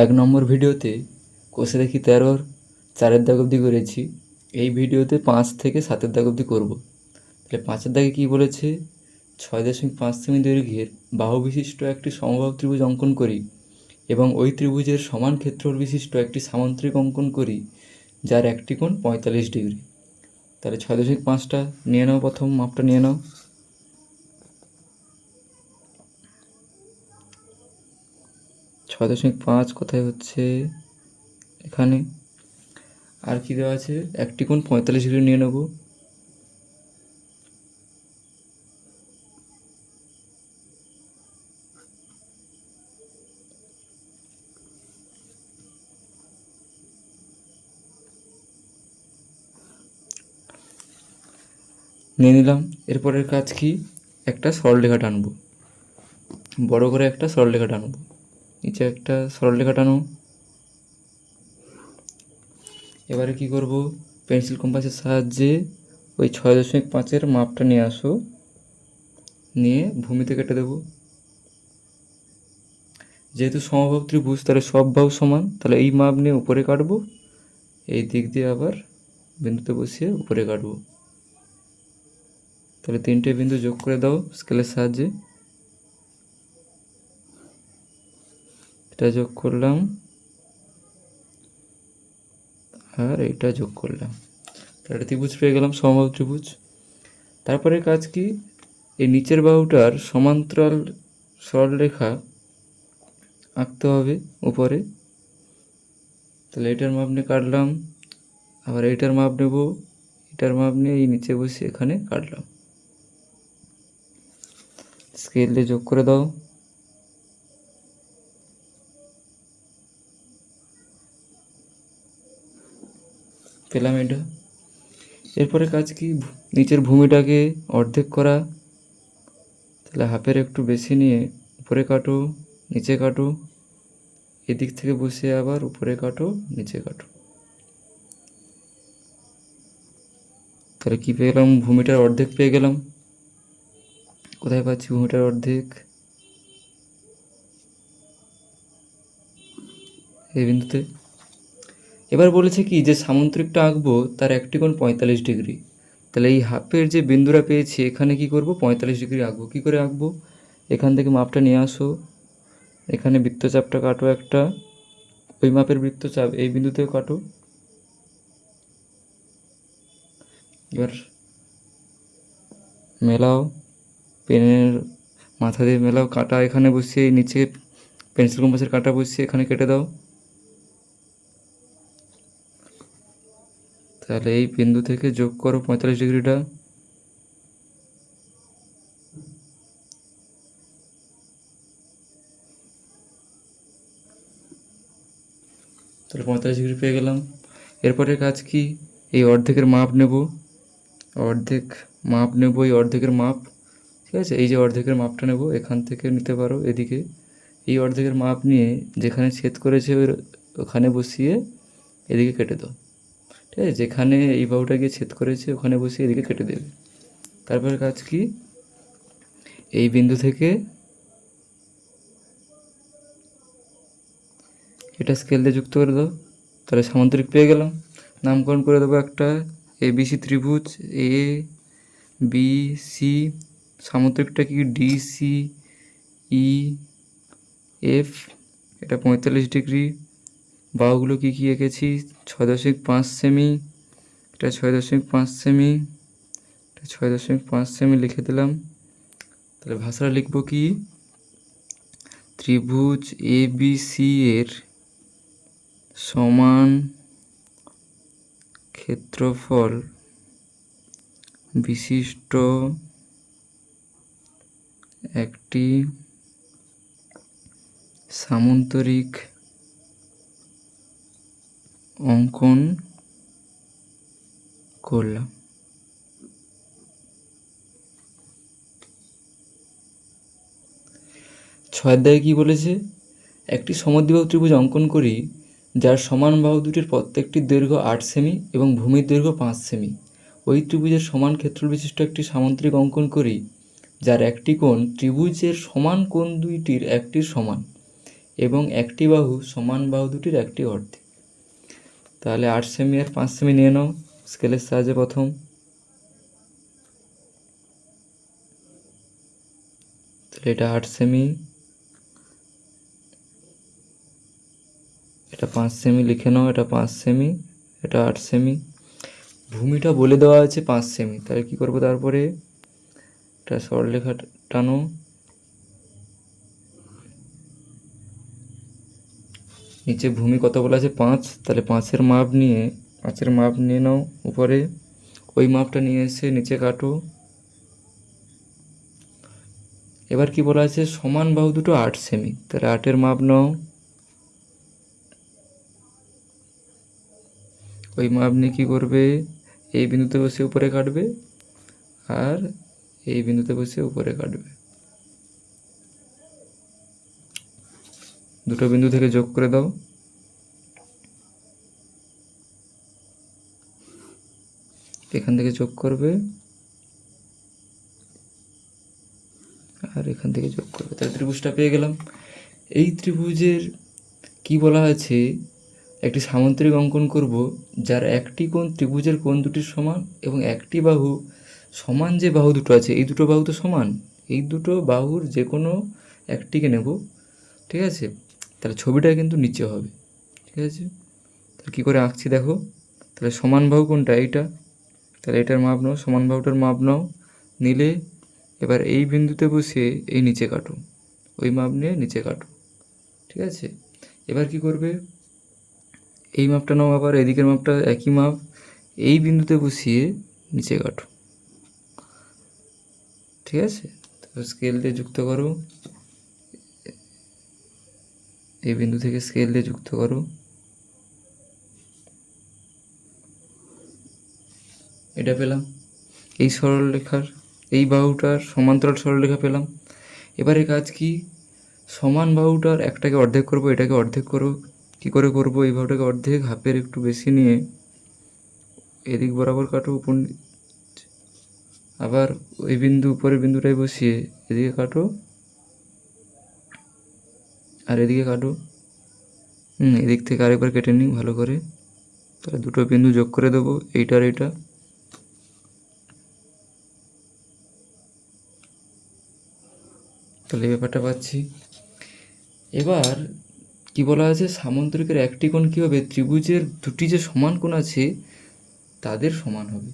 এক নম্বর ভিডিওতে কষে দেখি 13-র 4-এর দাগ অবধি করেছি। এই ভিডিওতে 5 থেকে 7-এর দাগ অবধি করবো। তাহলে 5-এর দাগে কী বলেছে, 6.5 সেমি দৈর্ঘ্যের বাহু বিশিষ্ট একটি সমবাহু ত্রিভুজ অঙ্কন করি এবং ওই ত্রিভুজের সমান ক্ষেত্রফল বিশিষ্ট একটি সামান্তরিক অঙ্কন করি যার একটি কোণ 45 ডিগ্রি। তাহলে 6.5টা নিয়ে নাও, প্রথম মাপটা নিয়ে নাও। 6.5 কোথায় হচ্ছে, এখানে। আর কি দেওয়া আছে, একটি কোণ 45 ডিগ্রি নিয়ে নেব। নিয়ে নিলাম। এরপরের কাজ কি, একটা সরলরেখা টানবো, বড় করে একটা সরলরেখা টানবো। নিচে একটা সরলরেখা টানো। এবারে কি করব, পেন্সিল কম্পাসের সাহায্যে ওই 6.5-এর মাপটা নিয়ে আসো, নিয়ে ভূমিতে কেটে দেবো। যেহেতু সমবাহু ত্রিভুজ, তাহলে সব বাহু সমান, তাহলে এই মাপ নিয়ে উপরে কাটবো, এই দিক দিয়ে আবার বিন্দুতে বসিয়ে উপরে কাটবো। তাহলে 3টে বিন্দু যোগ করে দাও স্কেলের সাহায্যে। এটা যোগ করলাম আর এটা যোগ করলাম, তাহলে একটা ত্রিভুজ পেয়ে গেলাম, সমবাহু ত্রিভুজ। তারপরে কাজ কি, এই নিচের বাহুটার সমান্তরাল সরলরেখা আঁকতে হবে উপরে। তাহলে এটার মাপ নিয়ে কাটলাম, আবার এইটার মাপ নেব, এটার মাপ নিয়ে এই নিচে বসে এখানে কাটলাম। স্কেল দিয়ে যোগ করে দাও। পেলাম এটা। এরপরে কাজ কি, নিচের ভূমিটাকে অর্ধেক করা। তাহলে হাফের একটু বেশি নিয়ে উপরে কাটো, নিচে কাটো, এদিক থেকে বসে আবার উপরে কাটো, নিচে কাটো। তাহলে কী পেয়ে গেলাম, ভূমিটার অর্ধেক পেয়ে গেলাম। কোথায় পাচ্ছি ভূমিটার অর্ধেক, এই বিন্দুতে। এবার বলেছে কি, যে সামান্তরিকটা আঁকবো তার একটি কোণ 45 ডিগ্রি। তাহলে এই হাফের যে বিন্দুরা পেয়েছি এখানে কি করব, 45 ডিগ্রি আঁকবো। কী করে আঁকবো, এখান থেকে মাপটা নিয়ে আসো, এখানে বৃত্তচাপটা কাটো একটা, ওই মাপের বৃত্তচাপ এই বিন্দুতেও কাটো। এবার মেলাও, পেনের মাথা দিয়ে মেলাও, কাটা এখানে বসিয়ে নিচে পেন্সিল কম্পাসের কাটা বসিয়ে এখানে কেটে দাও। তাহলে এই বিন্দু থেকে যোগ করো 45 ডিগ্রিটা। তাহলে 45 ডিগ্রি পেয়ে গেলাম। এরপরে কাজ কি, এই অর্ধেকের মাপ নেব, অর্ধেক মাপ নেব, এই অর্ধেকের মাপ, ঠিক আছে। এই যে অর্ধেকের মাপটা নেব, এখান থেকে নিতে পারো এদিকে। এই অর্ধেকের মাপ নিয়ে যেখানে ছেদ করেছে ওখানে বসিয়ে এদিকে কেটে দাও, ঠিক আছে। যেখানে এই বাহুটা গিয়ে ছেদ করেছে ওখানে বসিয়ে এদিকে কেটে দেবে। তারপরে কাজ কি, এই বিন্দু থেকে এটা স্কেল দিয়ে যুক্ত করে দাও। তাহলে সামান্তরিক পেয়ে গেলাম। নামকরণ করে দেবো একটা, ABC ত্রিভুজ ABC। সামান্তরিকটা কি, DCEF। এটা 45 ডিগ্রি। বাহুগুলো কী কী এঁকেছি, 6.5 সেমি, এটা 6.5 সেমি, এটা 6.5 সেমি লিখে দিলাম। তাহলে ভাষাটা লিখব কি, ত্রিভুজ ABC এর সমান ক্ষেত্রফল বিশিষ্ট একটি সামান্তরিক অঙ্কন করলাম। ছয়ের দাগে কী বলেছে, একটি সমদ্বিবাহু ত্রিভুজ অঙ্কন করি যার সমান বাহু দুটির প্রত্যেকটির দৈর্ঘ্য 8 সেমি এবং ভূমির দৈর্ঘ্য 5 সেমি। ওই ত্রিভুজের সমান ক্ষেত্রফল বিশিষ্ট একটি সামান্তরিক অঙ্কন করি যার একটি কোণ ত্রিভুজের সমান কোণ দুইটির একটির সমান এবং একটি বাহু সমান বাহু দুটির একটি অর্ধেক। তাহলে 8 সেমি আর 5 সেমি নিয়ে নাও স্কেলের সাহায্যে। প্রথম তাহলে এটা 8 সেমি, এটা 5 সেমি লিখে নাও, এটা 5 সেমি, এটা 8 সেমি। ভূমিটা বলে দেওয়া আছে 5 সেমি, তাহলে কী করবো, তারপরে এটা সরলরেখা টানো, নিচে ভূমি কত বলা আছে 5, তাহলে 5-এর মাপ নিয়ে নাও উপরে, ওই মাপটা নিয়ে এসে নিচে কাটো। এবার কি বলা আছে, সমান বাহু দুটো 8 সেমি, তাহলে 8-এর মাপ নাও, ওই মাপ নিয়ে কী করবে, এই বিন্দুতে বসে উপরে কাটবে আর এই বিন্দুতে বসে উপরে কাটবে। দুটো বিন্দু থেকে যোগ করে দাও, এখান থেকে যোগ করবে আর এখান থেকে যোগ করবে, তাহলে ত্রিভুজটা পেয়ে গেলাম। এই ত্রিভুজের কি বলা আছে, একটি সামান্তরিক অঙ্কন করব যার একটি কোণ ত্রিভুজের কোণ দুটির সমান এবং একটি বাহু সমান, যে বাহু দুটো আছে এই দুটো বাহু তো সমান, এই দুটো বাহুর যে কোনো একটিকে নেব, ঠিক আছে। তাহলে ছবিটা কিন্তু নিচে হবে, ঠিক আছে। তাহলে কী করে আঁকছি দেখো, তাহলে সমান বাহু কোনটা, এইটা, তাহলে এটার মাপ নাও, সমান বাহুটার মাপ নাও, নিলে এবার এই বিন্দুতে বসে এই নিচে কাটো, ওই মাপ নিয়ে নিচে কাটো, ঠিক আছে। এবার কি করবে, এই মাপটা নাও, আবার এদিকের মাপটা একই মাপ, এই বিন্দুতে বসিয়ে নিচে কাটো, ঠিক আছে। তো স্কেল দিয়ে যুক্ত করো, এই বিন্দু থেকে স্কেল দিয়ে যুক্ত করো, এটা পেলাম। এই সরলরেখার এই বাহুটার সমান্তরাল সরলরেখা পেলাম। এবারে কাজ কি, সমান বাহুটার একটাকে অর্ধেক করব, এটাকে অর্ধেক করব। কী করে করব, এই বাহুটাকে অর্ধেক হাফের একটু বেশি নিয়ে এদিক বরাবর কাটো, উপর আবার ওই বিন্দু উপরের বিন্দুটাই বসিয়ে এদিকে কাটো আর এদিকে কাটো, এদিক থেকে আরেকবার কেটে নিই ভালো করে, তাহলে দুটো বিন্দু যোগ করে দেবো, এইটার এইটা। তাহলে এই ব্যাপারটা পাচ্ছি। এবার কি বলা আছে, সামান্তরিকের একটি কোণ কী হবে, ত্রিভুজের দুটি যে সমান কোণ আছে তাদের সমান হবে।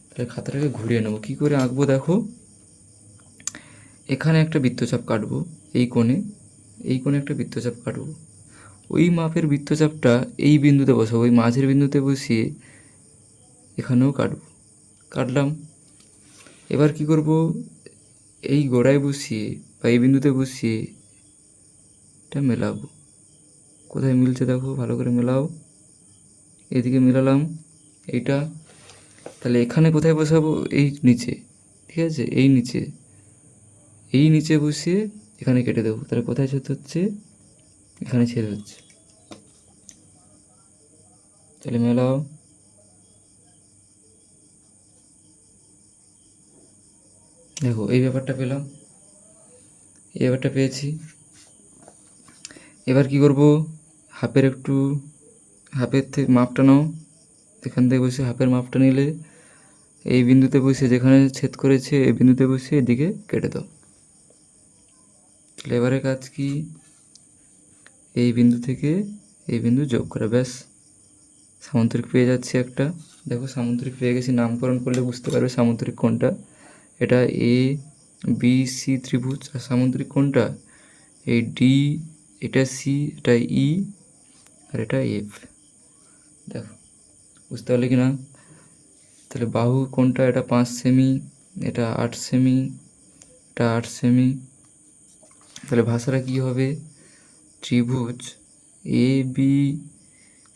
তাহলে খাতাটাকে ঘুরিয়ে নেবো, কী করে আঁকবো দেখো, এখানে একটা বৃত্তচাপ কাটবো, এই কোণে একটা বৃত্তচাপ কাটবো, ওই মাপের বৃত্তচাপটা এই বিন্দুতে বসাবো, ওই মাঝের বিন্দুতে বসিয়ে এখানেও কাটলাম। এবার কি করব, এই গোড়ায় বসিয়ে বা এই বিন্দুতে বসিয়ে এটা মেলাবো, কোথায় মিলছে দেখো, ভালো করে মেলাও, এদিকে মেলালাম এইটা। তাহলে এখানে কোথায় বসাবো, এই নিচে, ঠিক আছে, এই নিচে বসিয়ে এখানে কেটে দেবো, তাহলে কোথায় ছেদ হচ্ছে, এখানে ছেদ হচ্ছে, তাহলে মেলাও, দেখো এই ব্যাপারটা পেলাম, এই ব্যাপারটা পেয়েছি। এবার কি করব, হাফের থেকে মাপটা নাও, এখান থেকে বসে হাফের মাপটা নিলে এই বিন্দুতে বসে যেখানে ছেদ করেছে এই বিন্দুতে বসে এদিকে কেটে দাও। তাহলে এবারে কাজ কি, এই বিন্দু থেকে এই বিন্দু যোগ করা, ব্যাস সামান্তরিক পেয়ে যাচ্ছে একটা। দেখো সামান্তরিক পেয়ে গেছি, নামকরণ করলে বুঝতে পারবে সামান্তরিক কোনটা, এটা এ বি সি ত্রিভুজ, আর সামান্তরিক কোনটা, এই ডি, এটা সি, এটা ই আর এটা এফ। দেখো বুঝতে পারলে কি না, তাহলে বাহু কোনটা, এটা 5 সেমি, এটা 8 সেমি, এটা 8 সেমি। তাহলে ভাষাটা কী হবে, ত্রিভুজ এ বি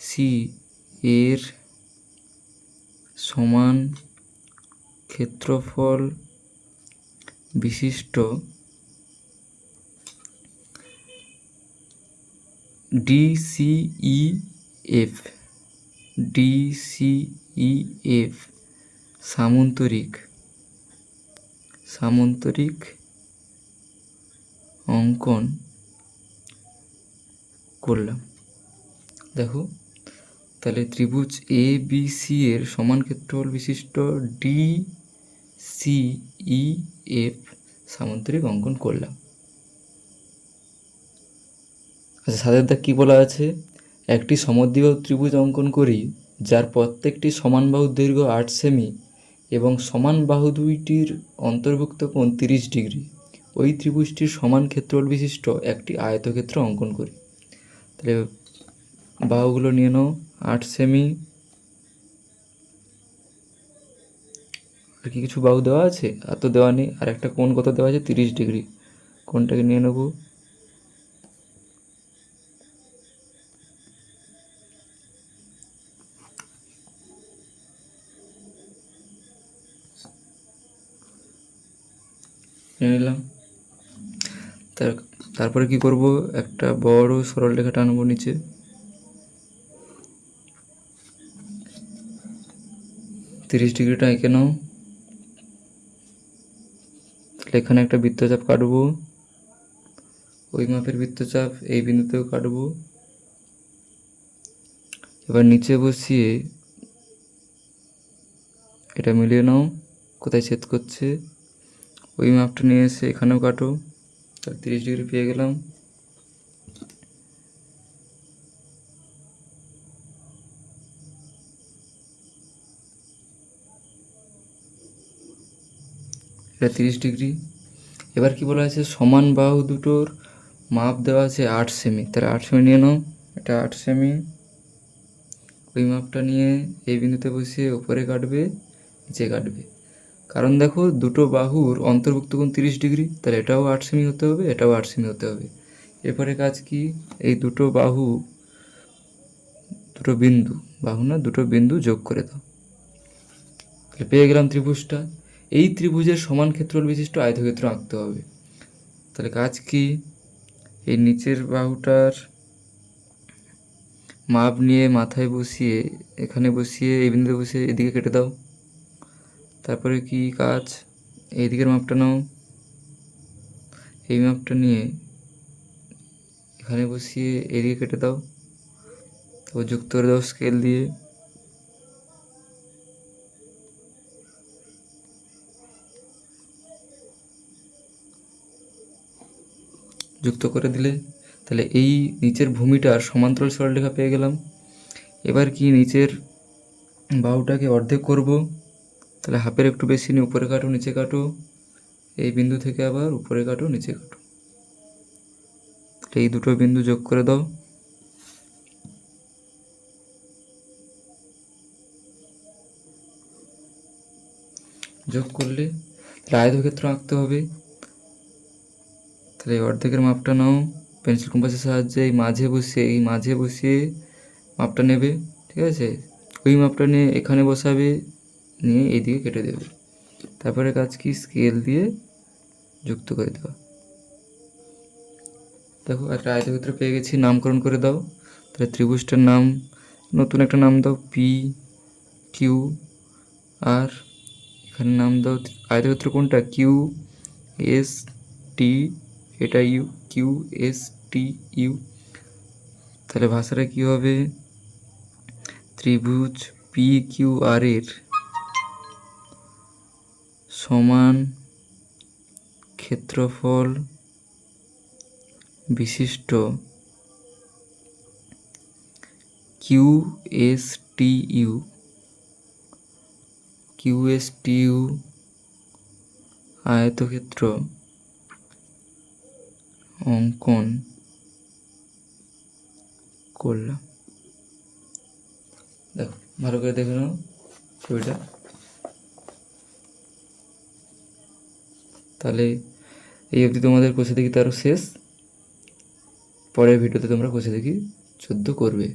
সি এর সমান ক্ষেত্রফল বিশিষ্ট ডিসিইএফ সামান্তরিক অঙ্কন করলাম। দেখো তাহলে ত্রিভুজ এ বি সি এর সমান ক্ষেত্রফল বিশিষ্ট ডি সি ই এফ সামুদ্রিক অঙ্কন করলাম। আচ্ছা, সাতের দাগ কী বলা আছে? একটি সমদ্বিবাহু ত্রিভুজ অঙ্কন করি যার প্রত্যেকটি সমান বাহুর দৈর্ঘ্য 8 সেমি এবং সমান বাহু দুইটির অন্তর্ভুক্ত কোণ 30 ডিগ্রি। ওই ত্রিভুজটির সমান ক্ষেত্রফল বিশিষ্ট একটি আয়তক্ষেত্র অঙ্কন করি। তাহলে বাহুগুলো নিয়ে নাও, 8 সেমি, আর কি কিছু বাহু দেওয়া আছে? আর তো দেওয়া নেই। আর একটা কোণ কত দেওয়া আছে? 30 ডিগ্রি। কোণটাকে নিয়ে নেব। নিয়ে নিলাম। তারপরে কি করব? একটা বড় সরল রেখা টানবো নিচে। তিরিশ ডিগ্রিটা এঁকে নাও। তাহলে এখানে একটা বৃত্তচাপ কাটবো। ওই মাপের বৃত্তচাপ এই বিন্দুতেও কাটবো। এবার নিচে বসিয়ে এটা মিলিয়ে নাও কোথায় ছেদ করছে। ওই মাপটা নিয়ে এসে এখানেও কাটো। তাহলে 30 ডিগ্রি পেয়ে গেলাম। এটা 30 ডিগ্রি। এবার কি বলা আছে? সমান বাহু দুটোর মাপ দেওয়া আছে 8 সেমি। তাহলে 8 সেমি নিয়ে নাও। এটা 8 সেমি। ওই মাপটা নিয়ে এই বিন্দুতে বসিয়ে উপরে কাটবে, নিচে কাটবে। কারণ দেখো দুটো বাহুর অন্তর্ভুক্ত কোণ 30 ডিগ্রি, তাহলে এটাও 8 সেমি হতে হবে, এটাও 8 সেমি হতে হবে। এরপরে কাজ কি? এই দুটো বাহু, দুটো বিন্দু, বাহু না দুটো বিন্দু যোগ করে দাও। তাহলে পেয়ে গেলাম ত্রিভুজটা। এই ত্রিভুজের সমান ক্ষেত্রফল বিশিষ্ট আয়তক্ষেত্র আঁকতে হবে। তাহলে কাজ কি? এই নিচের বাহুটার মাপ নিয়ে মাথায় বসিয়ে, এখানে বসিয়ে এই বিন্দুতে বসিয়ে এদিকে কেটে দাও। তারপরে কি কাজ? এই দিকের মাপটা নাও। এই মাপটা নিয়ে এখানে বসিয়ে এদিকে কেটে দাও। তারপর যুক্ত করে দাও স্কেল দিয়ে। যুক্ত করে দিলে তাহলে এই নিচের ভূমিটার সমান্তরাল সরলরেখা পেয়ে গেলাম। এবার কি নিচের বাহুটাকে অর্ধেক করব। তাহলে হাফের একটু বেশি নিয়ে উপরে কাটো, নিচে কাটো। এই বিন্দু থেকে আবার উপরে কাটো, নিচে কাটো। এই দুটো বিন্দু যোগ করে দাও। যোগ করলে তাহলে আয়তক্ষেত্র আঁকতে হবে। তাহলে অর্ধেকের মাপটা নাও, পেন্সিল কম্পাসের সাহায্যে এই মাঝে বসিয়ে মাপটা নেবে। ঠিক আছে? ওই মাপটা নিয়ে এখানে বসাবে, নিয়ে এইদিকে কেটে দেবে। তারপরে কাজ কি? স্কেল দিয়ে যুক্ত করে দেওয়া। দেখো একটা আয়তক্ষেত্র পেয়ে গেছি। নামকরণ করে দাও। তাহলে ত্রিভুজটার নাম, নতুন একটা নাম দাও, পি কিউ আর। এখানে নাম দাও আয়তক্ষেত্র কোনটা? কিউ এস টি, এটা U, Q S T U. তাহলে ভাষাটা কী হবে? ত্রিভুজ পি কিউ আর এর সমান ক্ষেত্রফল বিশিষ্ট কিউ এস টি ইউ আয়তক্ষেত্র অঙ্কন করলাম। দেখো ভালো করে দেখে নাও ছবিটা। তাহলে এই অবধি তোমাদের কোষে দেখি তারও শেষ। পরের ভিডিওতে তোমরা কোষে দেখি 14 করবে।